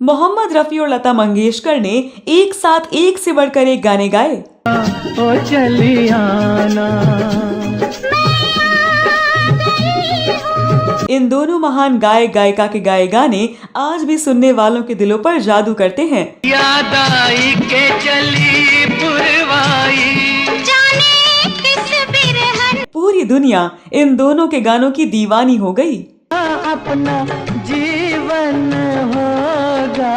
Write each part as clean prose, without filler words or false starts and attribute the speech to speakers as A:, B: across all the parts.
A: मोहम्मद रफी और लता मंगेशकर ने एक साथ एक से बढ़कर एक गाने गाए।
B: ओ चली आना।
A: इन दोनों महान गायक गायिका के गाए गाने आज भी सुनने वालों के दिलों पर जादू करते हैं।
B: याद आई के चली पुरवाई,
C: जाने किस बिरहन
A: पूरी दुनिया इन दोनों के गानों की दीवानी हो गई।
B: अपना जीवन होगा।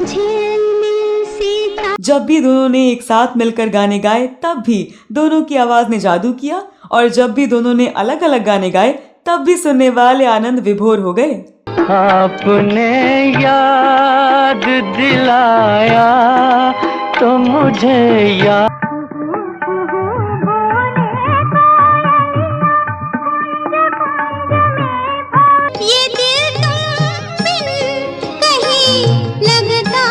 C: झिलमिल सीता
A: जब भी दोनों ने एक साथ मिलकर गाने गाए तब भी दोनों की आवाज ने जादू किया, और जब भी दोनों ने अलग अलग गाने गाए तब भी सुनने वाले आनंद विभोर हो गए।
B: आपने याद दिलाया तो मुझे याद।
C: ये दिल तुम बिन कहीं लगता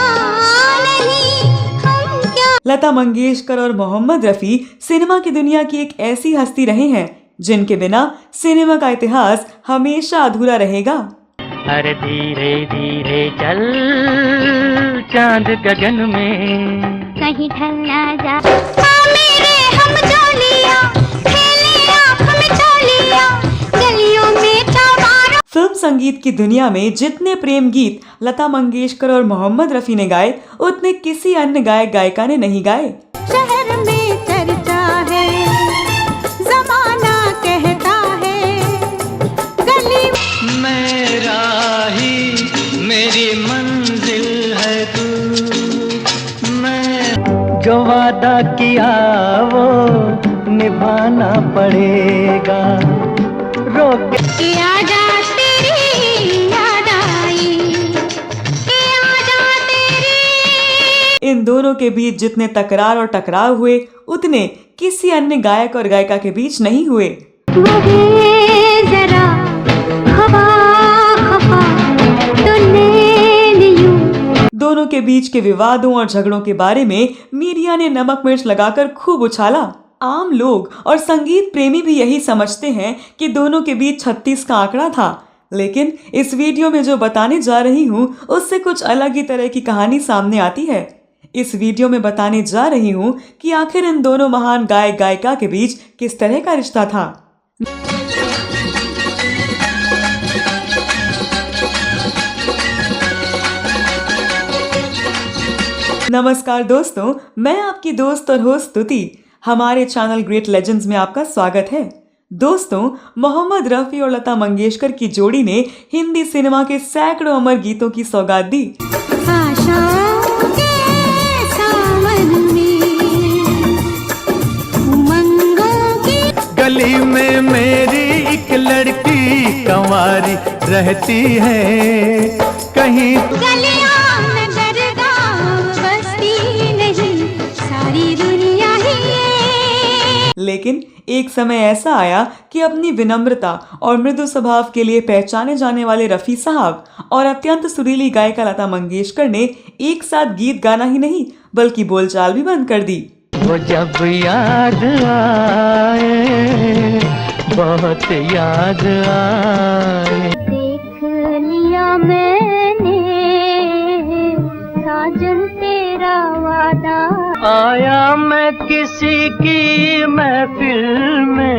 C: नहीं, हम क्या
A: लता मंगेशकर और मोहम्मद रफी सिनेमा की दुनिया की एक ऐसी हस्ती रहे हैं जिनके बिना सिनेमा का इतिहास हमेशा अधूरा रहेगा।
B: अरे धीरे धीरे चल चांद गगन में,
C: कहीं ढल ना जा। मेरे हम जोलिया खेले आँख में चोलिया, गलियों में चौबारों।
A: फिल्म संगीत की दुनिया में जितने प्रेम गीत लता मंगेशकर और मोहम्मद रफी ने गाए उतने किसी अन्य गायक गायिका ने नहीं गाए।
C: शहर में चर्चा है, जमाना कहता है, गली
B: मेरा ही मेरी मंजिल है तू। मैं जो वादा किया वो निभाना पड़ेगा। रोक
C: के आजा तेरी याद आई, के आजा तेरी।
A: इन दोनों के बीच जितने तकरार और टकराव हुए उतने किसी अन्य गायक और गायिका के बीच नहीं हुए।
C: मुझे जरा खफा खफा तो नैन यूं।
A: दोनों के बीच के विवादों और झगड़ों के बारे में मीडिया ने नमक मिर्च लगाकर खूब उछाला। आम लोग और संगीत प्रेमी भी यही समझते हैं कि दोनों के बीच 36 का आंकड़ा था, लेकिन इस वीडियो में जो बताने जा रही हूँ उससे कुछ अलग ही तरह की कहानी सामने आती है। इस वीडियो में बताने जा रही हूँ कि आखिर इन दोनों महान गायक गायिका के बीच किस तरह का रिश्ता था। नमस्कार दोस्तों, मैं आपकी दोस्त और होस्ट स्तुति। हमारे चैनल ग्रेट लेजेंड्स में आपका स्वागत है। दोस्तों, मोहम्मद रफी और लता मंगेशकर की जोड़ी ने हिंदी सिनेमा के सैकड़ों अमर गीतों की सौगात दी।
C: आशाओं के सावन में उमंगों की
B: गली में मेरी एक लड़की कंवारी रहती है, कहीं
C: गलियां में दरगाह बसती नहीं, सारी दुनिया ही है।
A: लेकिन एक समय ऐसा आया कि अपनी विनम्रता और मृदु स्वभाव के लिए पहचाने जाने वाले रफी साहब और अत्यंत सुरीली गायिका लता मंगेशकर ने एक साथ गीत गाना ही नहीं बल्कि बोलचाल भी बंद कर दी।
B: वो जब याद आए बहुत याद आए।
C: देख लिया मैंने साजन तेरा वादा,
B: आया मैं किसी की महफिल में।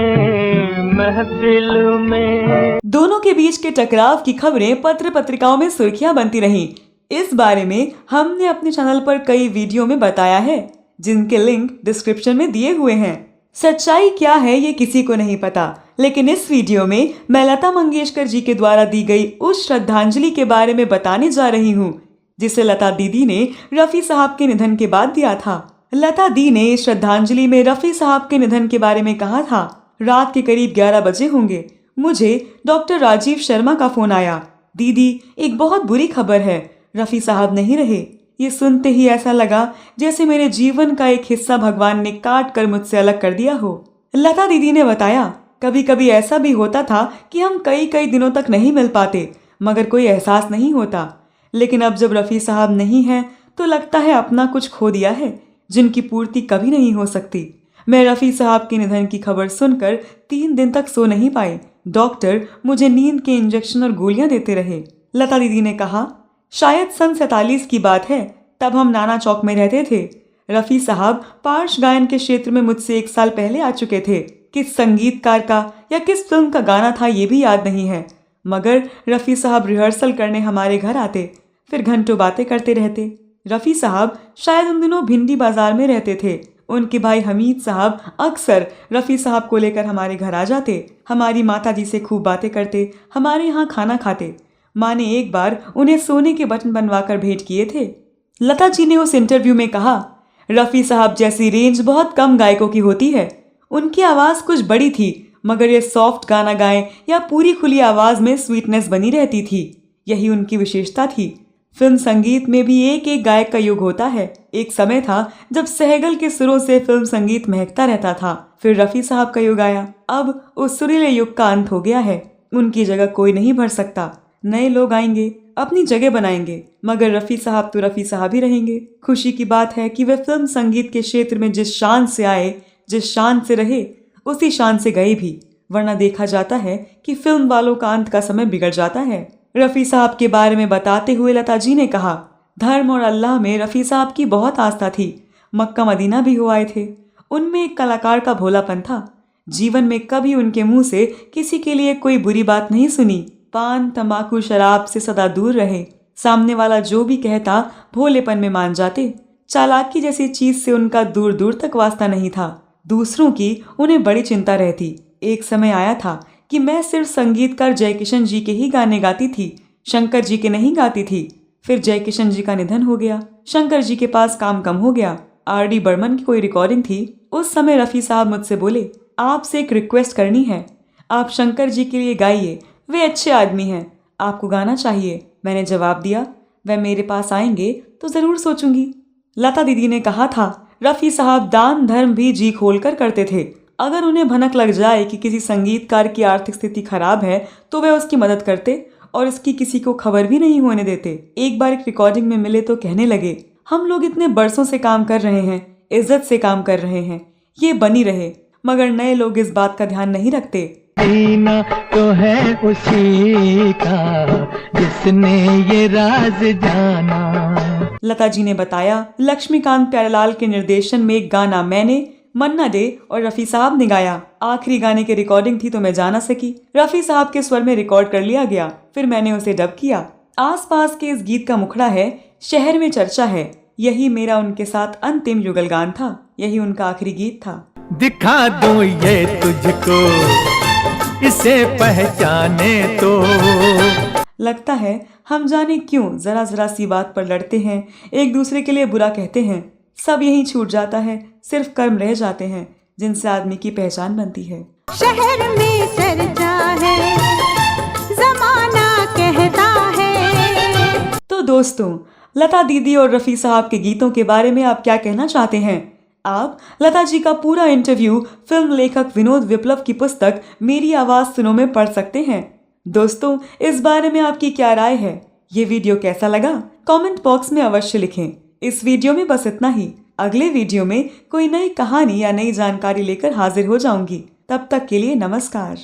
A: दोनों के बीच के टकराव की खबरें पत्र पत्रिकाओं में सुर्खियां बनती रहीं। इस बारे में हमने अपने चैनल पर कई वीडियो में बताया है, जिनके लिंक डिस्क्रिप्शन में दिए हुए हैं। सच्चाई क्या है ये किसी को नहीं पता, लेकिन इस वीडियो में मैं लता मंगेशकर जी के द्वारा दी गई उस श्रद्धांजलि के बारे में बताने जा रही हूँ जिसे लता दीदी ने रफी साहब के निधन के बाद दिया था। लता दी ने इस श्रद्धांजलि में रफी साहब के निधन के बारे में कहा था, रात के करीब 11 बजे होंगे, मुझे डॉक्टर राजीव शर्मा का फोन आया, दीदी एक बहुत बुरी खबर है, रफी साहब नहीं रहे। ये सुनते ही ऐसा लगा जैसे मेरे जीवन का एक हिस्सा भगवान ने काट कर मुझसे अलग कर दिया हो। लता दीदी ने बताया, कभी कभी ऐसा भी होता था कि हम कई कई दिनों तक नहीं मिल पाते मगर कोई एहसास नहीं होता, लेकिन अब जब रफी साहब नहीं हैं तो लगता है अपना कुछ खो दिया है जिनकी पूर्ति कभी नहीं हो सकती। मैं रफी साहब के निधन की खबर सुनकर 3 दिन तक सो नहीं पाई। डॉक्टर मुझे नींद के इंजेक्शन और गोलियां देते रहे। लता दीदी ने कहा, शायद सन 47 की बात है। तब हम नाना चौक में रहते थे। रफ़ी साहब पार्श्व गायन के क्षेत्र में मुझसे 1 साल पहले आ चुके थे। किस संगीतकार का या किस फिल्म का गाना था ये भी याद नहीं है, मगर रफ़ी साहब रिहर्सल करने हमारे घर आते, फिर घंटों बातें करते रहते। रफ़ी साहब शायद उन दिनों भिंडी बाजार में रहते थे। उनके भाई हमीद साहब अक्सर रफ़ी साहब को लेकर हमारे घर आ जाते। हमारी माता जी से खूब बातें करते, हमारे यहाँ खाना खाते। माँ ने एक बार उन्हें सोने के बटन बनवाकर भेंट किए थे। लता जी ने उस इंटरव्यू में कहा, रफ़ी साहब जैसी रेंज बहुत कम गायकों की होती है। उनकी आवाज़ कुछ बड़ी थी, मगर ये सॉफ्ट गाना गाएं या पूरी खुली आवाज़ में स्वीटनेस बनी रहती थी। यही उनकी विशेषता थी। फिल्म संगीत में भी एक एक गायक का युग होता है। एक समय था जब सहगल के सुरों से फिल्म संगीत महकता रहता था। फिर रफ़ी साहब का युग आया। अब उस सुरीले युग का अंत हो गया है। उनकी जगह कोई नहीं भर सकता। नए लोग आएंगे, अपनी जगह बनाएंगे, मगर रफ़ी साहब तो रफ़ी साहब ही रहेंगे। खुशी की बात है कि वे फिल्म संगीत के क्षेत्र में जिस शान से आए, जिस शान से रहे, उसी शान से गए भी। वरना देखा जाता है कि फिल्म वालों का अंत का समय बिगड़ जाता है। रफ़ी साहब के बारे में बताते हुए लता जी ने कहा, धर्म और अल्लाह में रफ़ी साहब की बहुत आस्था थी। मक्का मदीना भी हो आए थे। उनमें एक कलाकार का भोलापन था। जीवन में कभी उनके मुंह से किसी के लिए कोई बुरी बात नहीं सुनी। पान, तंबाकू, शराब से सदा दूर रहे। सामने वाला जो भी कहता भोलेपन में मान जाते। चालाकी जैसी चीज से उनका दूर दूर तक वास्ता नहीं था। दूसरों की उन्हें बड़ी चिंता रहती। एक समय आया था कि मैं सिर्फ संगीतकार जयकिशन जी के ही गाने गाती थी, शंकर जी के नहीं गाती थी। फिर जयकिशन जी का निधन हो गया। शंकर जी के पास काम कम हो गया। R.D. बर्मन की कोई रिकॉर्डिंग थी। उस समय रफ़ी साहब मुझसे बोले, आपसे एक रिक्वेस्ट करनी है, आप शंकर जी के लिए गाइए, वे अच्छे आदमी हैं, आपको गाना चाहिए। मैंने जवाब दिया, वह मेरे पास आएंगे तो ज़रूर सोचूंगी। लता दीदी ने कहा था, रफ़ी साहब दान धर्म भी जी खोल कर करते थे। अगर उन्हें भनक लग जाए कि किसी संगीतकार की आर्थिक स्थिति खराब है तो वे उसकी मदद करते और इसकी किसी को खबर भी नहीं होने देते। एक बार एक रिकॉर्डिंग में मिले तो कहने लगे, हम लोग इतने बरसों से काम कर रहे हैं, इज्जत से काम कर रहे हैं, ये बनी रहे। मगर नए लोग इस बात का ध्यान नहीं रखते।
B: जीना तो है उसी का जिसने ये राज जाना।
A: लता जी ने बताया, लक्ष्मीकांत प्यारेलाल के निर्देशन में एक गाना मैंने, मन्ना डे और रफ़ी साहब ने गाया। आखिरी गाने की रिकॉर्डिंग थी तो मैं जा न सकी। रफ़ी साहब के स्वर में रिकॉर्ड कर लिया गया। फिर मैंने उसे डब किया। आसपास के इस गीत का मुखड़ा है, शहर में चर्चा है। यही मेरा उनके साथ अंतिम युगलगान था। यही उनका आखिरी गीत था।
D: दिखा दूं ये तुझको, इसे पहचाने तो।
A: लगता है हम जाने क्यों जरा जरा सी बात पर लड़ते हैं, एक दूसरे के लिए बुरा कहते हैं। सब यही छूट जाता है, सिर्फ कर्म रह जाते हैं जिनसे आदमी की पहचान बनती है।
C: शहर में चर्चा है, जमाना कहता है।
A: तो दोस्तों, लता दीदी और रफ़ी साहब के गीतों के बारे में आप क्या कहना चाहते हैं? आप लता जी का पूरा इंटरव्यू फिल्म लेखक विनोद विप्लव की पुस्तक मेरी आवाज़ सुनो में पढ़ सकते हैं। दोस्तों, इस बारे में आपकी क्या राय है? ये वीडियो कैसा लगा? कमेंट बॉक्स में अवश्य लिखें। इस वीडियो में बस इतना ही। अगले वीडियो में कोई नई कहानी या नई जानकारी लेकर हाजिर हो जाऊंगी। तब तक के लिए नमस्कार।